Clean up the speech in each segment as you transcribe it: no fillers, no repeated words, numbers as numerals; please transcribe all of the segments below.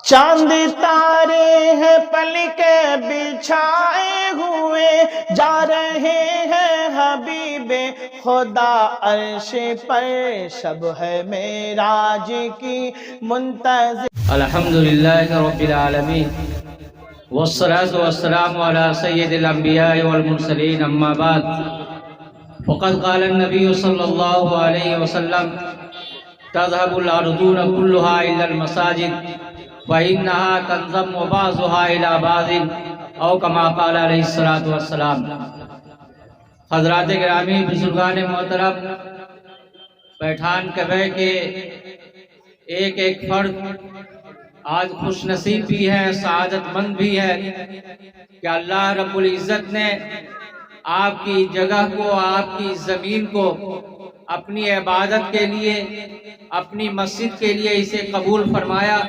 چاند تارے ہیں پل کے بچھائے ہوئے، جا رہے ہیں حبیب خدا عرش پر، شب ہے معراج کی منتظر۔ الحمدللہ رب العالمین والصلاة والسلام على سید الانبیاء والمرسلین، اما بعد فقد قال النبی صلی اللہ علیہ وسلم تذهب الارضون كلها الا المساجد فإنها تنضم بعضها إلى بعض او كما قال علیہ الصلاۃ والسلام۔ حضرات گرامی، بزرگان محترم، پٹھان کبے کے ایک ایک فرد آج خوش نصیب بھی ہے، سعادت مند بھی ہے کہ اللہ رب العزت نے آپ کی جگہ کو، آپ کی زمین کو اپنی عبادت کے لیے، اپنی مسجد کے لیے اسے قبول فرمایا۔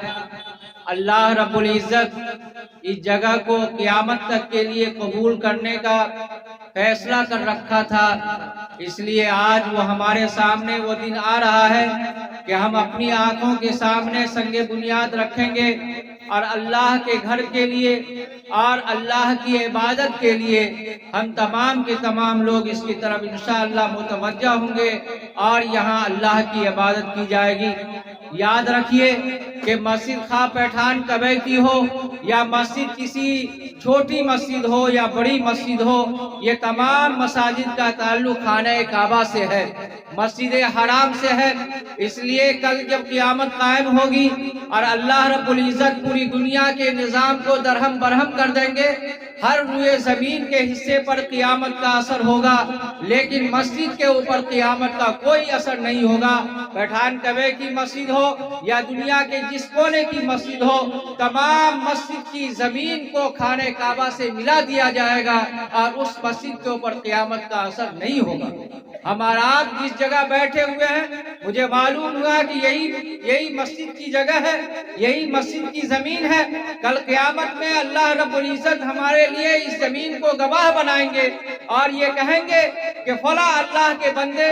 اللہ رب العزت اس جگہ کو قیامت تک کے لیے قبول کرنے کا فیصلہ کر رکھا تھا، اس لیے آج وہ ہمارے سامنے وہ دن آ رہا ہے کہ ہم اپنی آنکھوں کے سامنے سنگ بنیاد رکھیں گے اور اللہ کے گھر کے لیے اور اللہ کی عبادت کے لیے ہم تمام کے تمام لوگ اس کی طرف انشاءاللہ متوجہ ہوں گے اور یہاں اللہ کی عبادت کی جائے گی۔ یاد رکھیے کہ مسجد خواہ پٹھان کبے کی ہو یا مسجد کسی چھوٹی مسجد ہو یا بڑی مسجد ہو، یہ تمام مساجد کا تعلق خانہ کعبہ سے ہے، مسجد حرام سے ہے۔ اس لیے کل جب قیامت قائم ہوگی اور اللہ رب العزت پوری دنیا کے نظام کو درہم برہم کر دیں گے، ہر روئے زمین کے حصے پر قیامت کا اثر ہوگا، لیکن مسجد کے اوپر قیامت کا کوئی اثر نہیں ہوگا۔ پٹھان کبے کی مسجد ہو یا دنیا کے جس کونے کی مسجد ہو، تمام مسجد کی زمین کو خانہ کعبہ سے ملا دیا جائے گا اور اس مسجد کے اوپر قیامت کا اثر نہیں ہوگا۔ ہمارا آپ جس جگہ بیٹھے ہوئے ہیں، مجھے معلوم ہوا کہ یہی مسجد کی جگہ ہے، یہی مسجد کی زمین ہے۔ کل قیامت میں اللہ رب العزت ہمارے لیے اس زمین کو گواہ بنائیں گے اور یہ کہیں گے کہ فلاں اللہ کے بندے،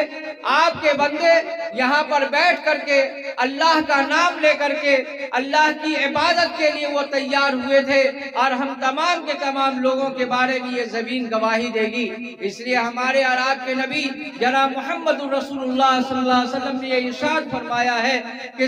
آپ کے بندے یہاں پر بیٹھ کر کے اللہ کا نام لے کر کے اللہ کی عبادت کے لیے وہ تیار ہوئے تھے، اور ہم تمام کے تمام لوگوں کے بارے میں یہ زمین گواہی دے گی۔ اس لیے ہمارے اور آپ کے نبی جناب محمد رسول اللہ صلی اللہ علیہ وسلم نے یہ ارشاد فرمایا ہے کہ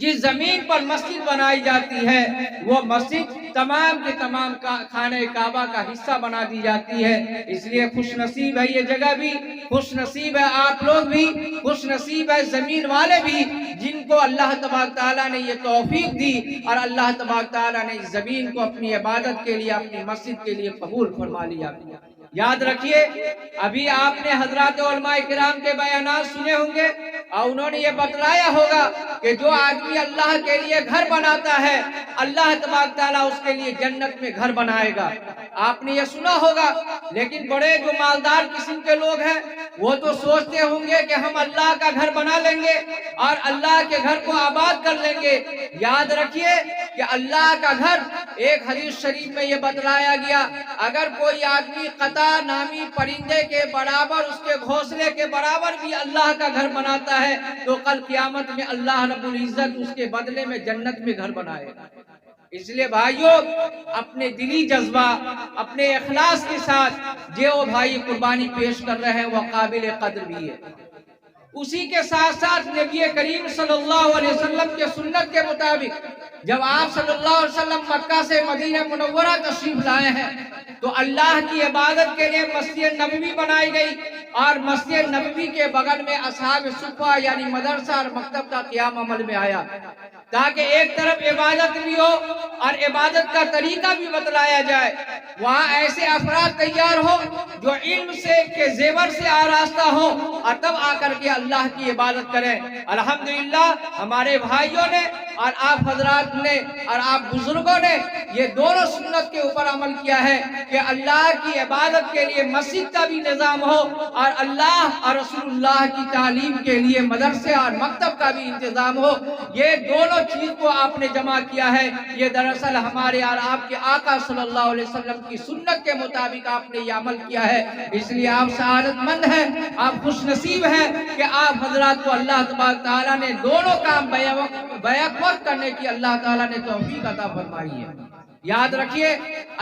جس زمین پر مسجد بنائی جاتی ہے وہ مسجد تمام کے تمام خانہ کعبہ کا حصہ بنا دی جاتی ہے۔ اس لیے خوش نصیب ہے یہ جگہ بھی، خوش نصیب ہے آپ لوگ بھی، خوش نصیب ہے زمین والے بھی، جن کو اللہ تبارک تعالیٰ نے یہ توفیق دی اور اللہ تبارک تعالیٰ نے اس زمین کو اپنی عبادت کے لیے، اپنی مسجد کے لیے قبول فرما لیا۔ یاد رکھیے، ابھی آپ نے حضرات علماء کرام کے بیانات سنے ہوں گے اور انہوں نے یہ بتلایا ہوگا کہ جو آدمی اللہ کے لیے گھر بناتا ہے، اللہ تبارک تعالیٰ اس کے لیے جنت میں گھر بنائے گا۔ آپ نے یہ سنا ہوگا، لیکن بڑے جو مالدار قسم کے لوگ ہیں وہ تو سوچتے ہوں گے کہ ہم اللہ کا گھر بنا لیں گے اور اللہ کے گھر کو آباد کر لیں گے۔ یاد رکھیے کہ اللہ کا گھر، ایک حدیث شریف میں یہ بتلایا گیا، اگر کوئی آدمی قطع نامی پرندے کے برابر، اس کے گھونسلے کے برابر بھی اللہ کا گھر بناتا ہے تو کل قیامت میں اللہ رب العزت اس کے بدلے میں جنت میں گھر بنائے گا۔ اس لیے بھائیوں، اپنے دلی جذبہ، اپنے اخلاص کے ساتھ جو بھائی قربانی پیش کر رہے ہیں وہ قابل قدر بھی ہے۔ اسی کے ساتھ ساتھ نبی کریم صلی اللہ علیہ وسلم کے سنت کے مطابق جب آپ صلی اللہ علیہ وسلم مکہ سے مدینہ منورہ تشریف لائے ہیں تو اللہ کی عبادت کے لیے مسجد نبوی بنائی گئی، اور مسجد نبوی کے بغل میں اصحاب صفہ یعنی مدرسہ اور مکتب کا قیام عمل میں آیا، تاکہ ایک طرف عبادت بھی ہو اور عبادت کا طریقہ بھی بتلایا جائے۔ وہاں ایسے افراد تیار ہو جو علم سے کے زیور سے آراستہ ہو اور تب آ کر کے اللہ کی عبادت کریں۔ الحمدللہ ہمارے بھائیوں نے اور آپ حضرات نے اور آپ بزرگوں نے یہ دونوں سنت کے اوپر عمل کیا ہے کہ اللہ کی عبادت کے لیے مسجد کا بھی نظام ہو اور اللہ اور رسول اللہ کی تعلیم کے لیے مدرسے اور مکتب کا بھی انتظام ہو۔ یہ دونوں چیز کو آپ نے جمع کیا ہے یہ دراصل ہمارے اور آپ کے آقا صلی اللہ علیہ وسلم کی سنت کے مطابق آپ نے یہ عمل کیا ہے، اس لیے آپ سعادت مند ہیں، آپ خوش نصیب ہیں کہ آپ حضرات کو اللہ تبارک تعالیٰ نے دونوں کام بیک وقت کرنے کی اللہ تعالیٰ نے توفیق عطا فرمائی ہے۔ یاد رکھیے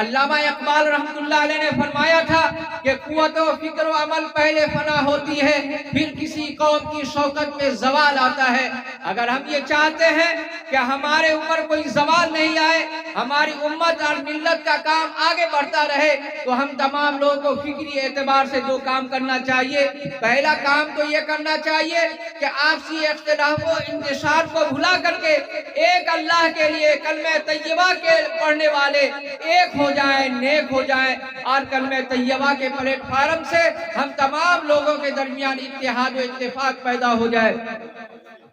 علامہ اقبال رحمۃ اللہ علیہ نے فرمایا تھا کہ قوت و فکر و عمل پہلے فنا ہوتی ہے، پھر کسی قوم کی شوکت میں زوال آتا ہے۔ اگر ہم یہ چاہتے ہیں کہ ہمارے اوپر کوئی زوال نہیں آئے، ہماری امت اور ملت کا کام آگے بڑھتا رہے، تو ہم تمام لوگوں کو فکری اعتبار سے دو کام کرنا چاہیے۔ پہلا کام تو یہ کرنا چاہیے کہ آپسی اختلاف و انتشار کو بھلا کر کے ایک اللہ کے لیے کلمہ طیبہ کے پڑھنے والے ایک ہو جائیں، نیک ہو جائیں، اور کلمہ طیبہ کے پلیٹ فارم سے ہم تمام لوگوں کے درمیان اتحاد و اتفاق پیدا ہو جائے۔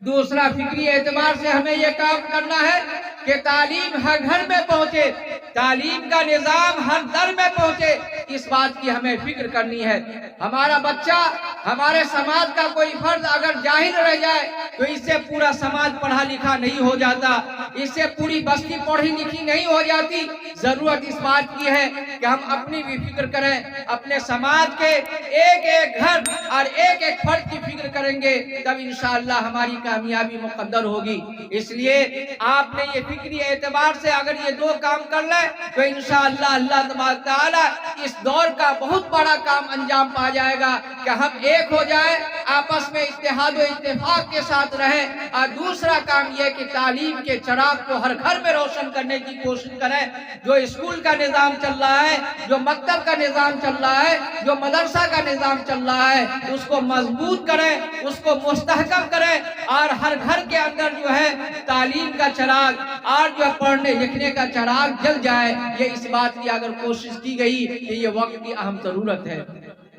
دوسرا فکری اعتبار سے ہمیں یہ کام کرنا ہے کہ تعلیم ہر گھر میں پہنچے، تعلیم کا نظام ہر در میں پہنچے، اس بات کی ہمیں فکر کرنی ہے۔ ہمارا بچہ، ہمارے سماج کا کوئی فرد اگر جاہل رہ جائے تو اس سے پورا سماج پڑھا لکھا نہیں ہو جاتا، اس سے پوری بستی پڑھی لکھی نہیں ہو جاتی۔ ضرورت اس بات کی ہے کہ ہم اپنی بھی فکر کریں، اپنے سماج کے ایک ایک گھر اور ایک ایک فرد کی فکر کریں گے، تب انشاءاللہ ہماری کامیابی مقدر ہوگی۔ اس لیے آپ نے یہ فکری اعتبار سے اگر یہ دو کام کر لیں تو انشاءاللہ اللہ تبارک تعالیٰ اس دور کا بہت بڑا کام انجام پا جائے گا کہ ہم ایک ہو جائیں، آپس میں اتحاد و اتفاق کے ساتھ رہیں، اور دوسرا کام یہ کہ تعلیم کے چراغ کو ہر گھر میں روشن کرنے کی کوشش کریں۔ جو اسکول کا نظام چل رہا ہے، جو مکتب کا نظام چل رہا ہے، جو مدرسہ کا نظام چل رہا ہے، اس کو مضبوط کریں، اس کو مستحکم کریں، اور ہر گھر کے اندر جو ہے تعلیم کا چراغ اور جو پڑھنے لکھنے کا چراغ جل جائے۔ یہ اس بات کی اگر کوشش کی گئی کہ یہ وقت کی اہم ضرورت ہے۔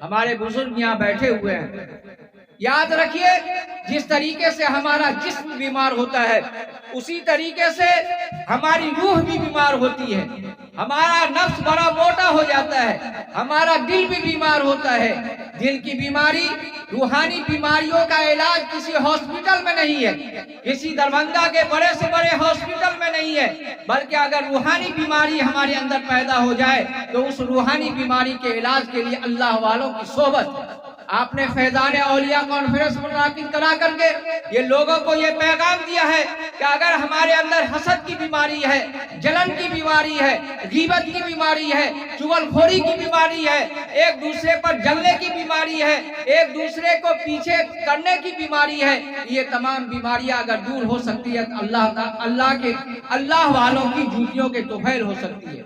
ہمارے بزرگ یہاں بیٹھے ہوئے ہیں، یاد رکھیے جس طریقے سے ہمارا جسم بیمار ہوتا ہے اسی طریقے سے ہماری روح بھی بیمار ہوتی ہے، ہمارا نفس بڑا موٹا ہو جاتا ہے، ہمارا دل بھی بیمار ہوتا ہے۔ دل کی بیماری، روحانی بیماریوں کا علاج کسی ہاسپٹل میں نہیں ہے، کسی دربھنگہ کے بڑے سے بڑے ہاسپٹل میں نہیں ہے، بلکہ اگر روحانی بیماری ہمارے اندر پیدا ہو جائے تو اس روحانی بیماری کے علاج کے لیے اللہ والوں کی صحبت۔ آپ نے فیضان اولیاء کانفرنس منعقد کرا کر کے یہ لوگوں کو یہ پیغام دیا ہے کہ اگر ہمارے اندر حسد کی بیماری ہے، جلن کی بیماری ہے، غیبت کی بیماری ہے، چغل خوری کی بیماری ہے، ایک دوسرے پر جلنے کی بیماری ہے، ایک دوسرے کو پیچھے کرنے کی بیماری ہے، یہ تمام بیماریاں اگر دور ہو سکتی ہے تو اللہ والوں کی جوتیوں کے طفیل ہو سکتی ہے۔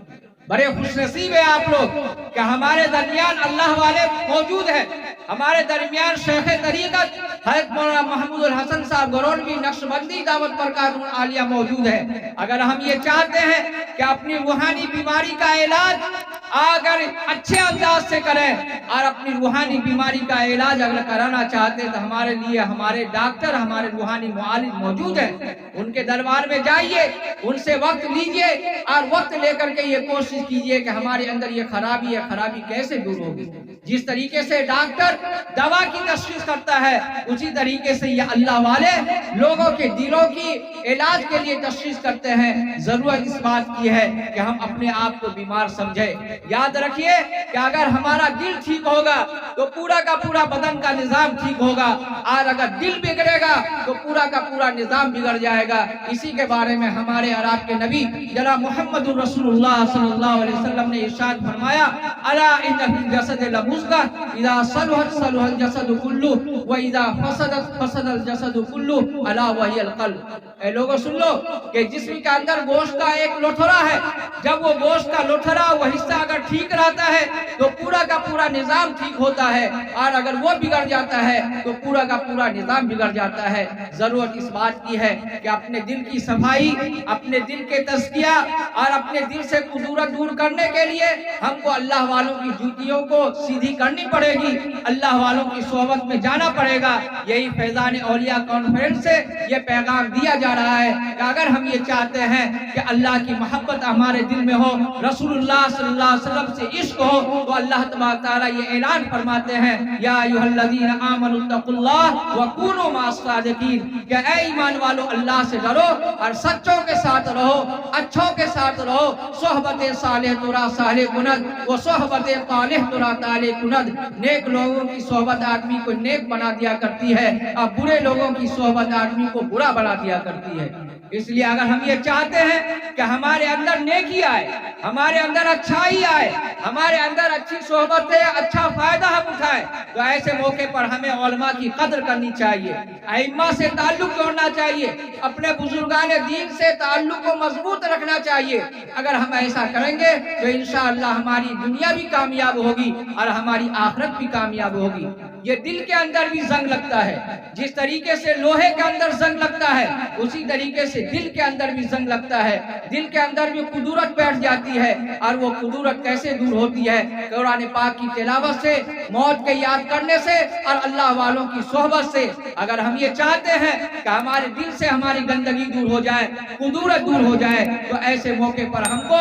بڑے خوش نصیب ہیں آپ لوگ کہ ہمارے درمیان اللہ والے موجود ہیں۔ ہمارے درمیان شیخ طریقت حضرت مولانا محمود الحسن صاحب گرونوی نقشبندی دعوت برکاتہ عالیہ موجود ہے۔ اگر ہم یہ چاہتے ہیں کہ اپنی روحانی بیماری کا علاج اگر اچھے انداز سے کریں اور اپنی روحانی بیماری کا علاج اگر کرانا چاہتے ہیں تو ہمارے لیے ہمارے ڈاکٹر، ہمارے روحانی معالج موجود ہیں۔ ان کے دربار میں جائیے، ان سے وقت لیجئے اور وقت لے کر کے یہ کوشش کیجئے کہ ہمارے اندر یہ خرابی ہے، خرابی کیسے دور ہوگی۔ جس طریقے سے ڈاکٹر دوا کی تشخیص کرتا ہے اسی طریقے سے یہ اللہ والے لوگوں کے دلوں کی علاج کے لیے تشخیص کرتے ہیں۔ ضرورت اس بات کی ہے کہ ہم اپنے آپ کو بیمار سمجھیں۔ یاد رکھیے کہ اگر ہمارا دل ٹھیک ہوگا تو پورا کا پورا بدن کا نظام ٹھیک ہوگا، اور اگر دل بگڑے گا تو پورا کا پورا نظام بگڑ جائے گا۔ اسی کے بارے میں ہمارے اور آپ کے نبی جناب محمد رسول اللہ صلی اللہ علیہ وسلم نے ارشاد فرمایا، الا ان فی الجسد لمضغۃ اذا صلحت صلح الجسد کلہ واذا فسدت فسد الجسد کلہ الا وہی القلب۔ اے لوگوں سن لو کہ جسم کے اندر گوشت کا ایک لوتھڑا ہے، جب وہ گوشت کا لوتھڑا وہ حصہ اگر ٹھیک رہتا ہے تو پورا کا پورا نظام ٹھیک ہوتا ہے، اور اگر وہ بگڑ جاتا ہے تو پورا کا پورا نظام بگڑ جاتا ہے۔ ضرورت اس بات کی ہے کہ اپنے دل کی صفائی، اپنے دل کے تزکیہ اور اپنے دل سے قذورت دور کرنے کے لیے ہم کو اللہ والوں کی جوتیوں کو سیدھی کرنی پڑے گی، اللہ والوں کی صحبت میں جانا پڑے گا۔ یہی فیضان اولیاء کانفرنس سے یہ پیغام دیا جا جا رہا ہے کہ اگر ہم یہ چاہتے ہیں کہ اللہ کی محبت ہمارے دل میں ہو، رسول اللہ صلی اللہ علیہ وسلم سے عشق ہو، تو اللہ تبارک تعالیٰ یہ اعلان فرماتے ہیں یا ایھا الذین آمنوا اتقوا اللہ وکونوا مع الصادقین، کہ اے ایمان والو اللہ سے ڈرو اور سچوں کے ساتھ رہو، اچھوں کے ساتھ رہو۔ صحبت صالح ترا صالح کند و صحبت طالح ترا طالح کند، نیک لوگوں کی صحبت آدمی کو نیک بنا دیا کرتی ہے اور برے لوگوں کی صحبت آدمی کو برا بنا دیا کرتی ہے۔ اس لیے اگر ہم یہ چاہتے ہیں کہ ہمارے اندر نیکی آئے، ہمارے اندر اچھائی آئے، ہمارے اندر اچھی صحبت ہے، اچھا فائدہ ہم اٹھائیں، تو ایسے موقع پر ہمیں علماء کی قدر کرنی چاہیے، ائمہ سے تعلق جوڑنا چاہیے، اپنے بزرگان دین سے تعلق کو مضبوط رکھنا چاہیے۔ اگر ہم ایسا کریں گے تو انشاءاللہ ہماری دنیا بھی کامیاب ہوگی اور ہماری آخرت بھی کامیاب ہوگی۔ یہ دل کے اندر بھی زنگ لگتا ہے، جس طریقے سے لوہے کے اندر زنگ لگتا ہے اسی طریقے سے دل کے اندر بھی زنگ لگتا ہے، دل کے اندر بھی قدورت بیٹھ جاتی ہے۔ اور وہ قدورت کیسے دور ہوتی ہے؟ قرآن پاک کی تلاوت سے، موت کے یاد کرنے سے اور اللہ والوں کی صحبت سے۔ اگر ہم یہ چاہتے ہیں کہ ہمارے دل سے ہماری گندگی دور ہو جائے، قدورت دور ہو جائے، تو ایسے موقع پر ہم کو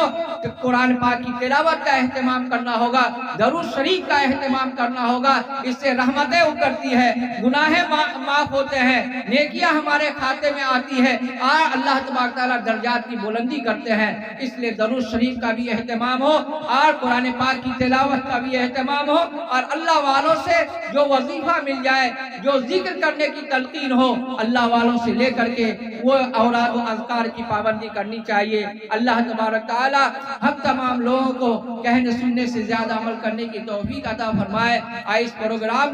قرآن پاک کی تلاوت کا اہتمام کرنا ہوگا، درود شریف کا اہتمام کرنا ہوگا۔ اس سے رحمتیں اترتی ہے، گناہیں معاف ہوتے ہیں، نیکیاں ہمارے کھاتے میں آتی ہے اور اللہ تبارک تعالیٰ درجات کی بلندی کرتے ہیں۔ اس لیے درود شریف کا بھی اہتمام ہو اور قرآن پاک کی تلاوت کا بھی اہتمام ہو، اور اللہ والوں سے جو وظیفہ مل جائے، جو ذکر کرنے کی تلقین ہو، اللہ والوں سے لے کر کے وہ اوراد و اذکار کی پابندی کرنی چاہیے۔ اللہ تبارک تعالیٰ ہم تمام لوگوں کو کہنے سننے سے زیادہ عمل کرنے کی توفیق عطا فرمائے۔ اس پروگرام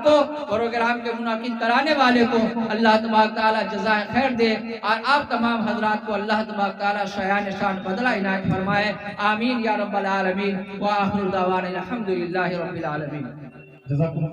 کے منعقد کرانے والے کو اللہ تبارک تعالیٰ جزائے خیر دے، اور آپ تمام حضرات کو اللہ تبارک تعالیٰ شایان شان بدلہ عنایت فرمائے۔ آمین یا رب العالمین، وآخر دعوانا الحمدللہ رب العالمین۔